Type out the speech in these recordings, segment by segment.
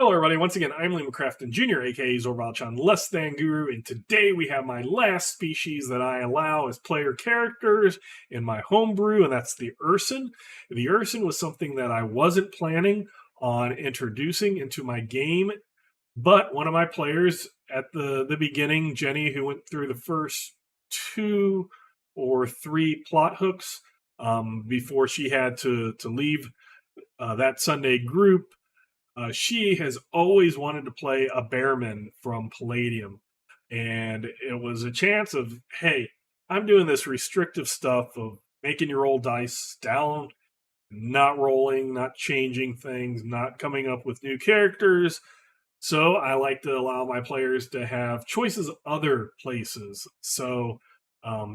Hello, everybody. Once again, I'm Liam Crafton Jr., aka Zorbalchan Less Than Guru, and today we have my last species that I allow as player characters in my homebrew, and that's the Ursan. The Ursan was something that I wasn't planning on introducing into my game, but one of my players at the beginning, Jenny, who went through the first 2 or 3 plot hooks before she had to leave that Sunday group, she has always wanted to play a Bearman from Palladium. And it was a chance of, hey, I'm doing this restrictive stuff of making your old dice down, not rolling, not changing things, not coming up with new characters. So I like to allow my players to have choices other places. So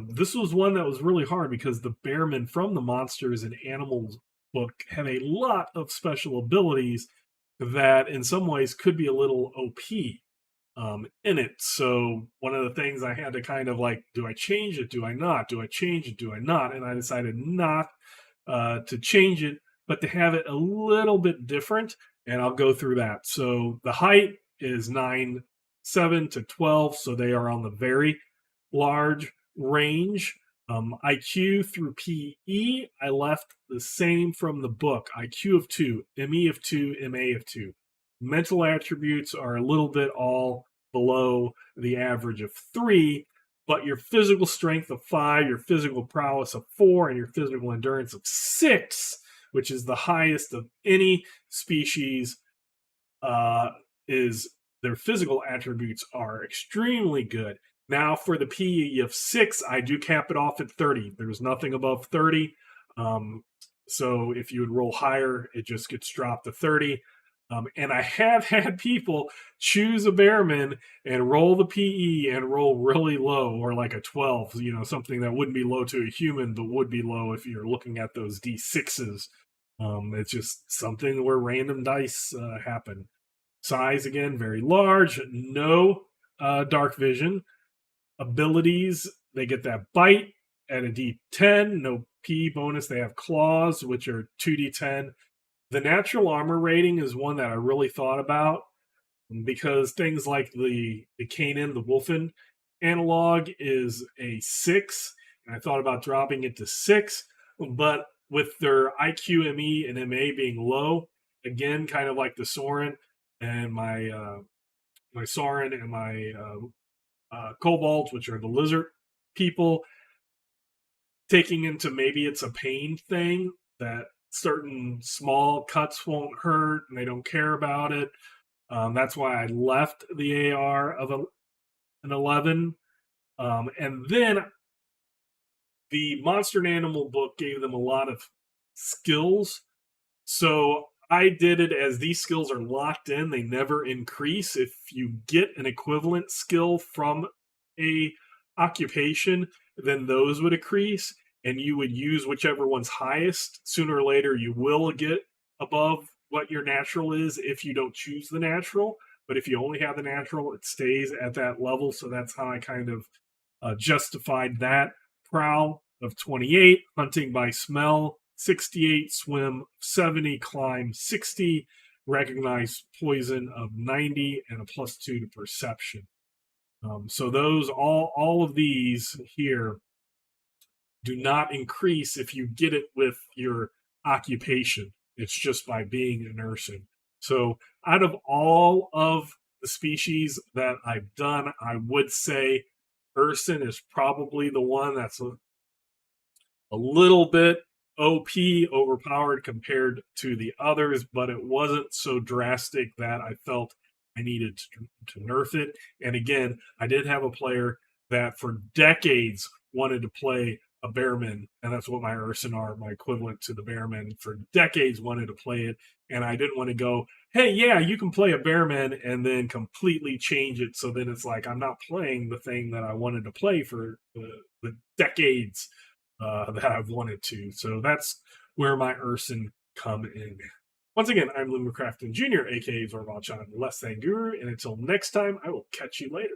this was one that was really hard because the Bearman from the Monsters and Animals book had a lot of special abilities that in some ways could be a little OP in it. So one of the things I had to kind of like, do I change it? Do I not? Do I change it? Do I not? And I decided not to change it, but to have it a little bit different. And I'll go through that. So the height is 9'7" to 12. So they are on the very large range. IQ through PE, I left the same from the book. IQ of 2, ME of 2, MA of 2. Mental attributes are a little bit all below the average of 3, but your physical strength of 5, your physical prowess of 4, and your physical endurance of 6, which is the highest of any species, is their physical attributes are extremely good. Now, for the PE of 6, I do cap it off at 30. There's nothing above 30. So if you would roll higher, it just gets dropped to 30. And I have had people choose a Bearman and roll the PE and roll really low, or like a 12, something that wouldn't be low to a human, but would be low if you're looking at those D6s. It's just something where random dice happen. Size, again, very large. No dark vision. Abilities, they get that bite at a D10, no P bonus. They have claws, which are 2D10. The natural armor rating is one that I really thought about because things like the Kanan, the Wolfen analog is a 6, and I thought about dropping it to 6, but with their IQ, ME, and MA being low, again, kind of like the Soren and my Soren and my kobolds, which are the lizard people, taking into maybe it's a pain thing that certain small cuts won't hurt and they don't care about it. That's why I left the AR of an 11. And then the Monster and Animal book gave them a lot of skills. So I did it as these skills are locked in. They never increase. If you get an equivalent skill from a occupation, then those would increase, and you would use whichever one's highest. Sooner or later, you will get above what your natural is if you don't choose the natural. But if you only have the natural, it stays at that level. So that's how I kind of justified that. Prowl of 28, hunting by smell 68, swim 70, climb 60, recognize poison of 90, and a +2 to perception. So those all of these here do not increase if you get it with your occupation. It's just by being an Ursan. So out of all of the species that I've done, I would say Ursan is probably the one that's a little bit OP, overpowered compared to the others, but it wasn't so drastic that I felt I needed to nerf it. And again, I did have a player that for decades wanted to play a Bearman, and that's what my Ursan are, my equivalent to the Bearman. For decades wanted to play it, and I didn't want to go, hey, yeah, you can play a Bearman, and then completely change it. So then it's like I'm not playing the thing that I wanted to play for the decades that I've wanted to. So that's where my Ursan come in. Once again, I'm Liam Crafton Jr., aka Zorbalchan Less Than Guru, and until next time, I will catch you later.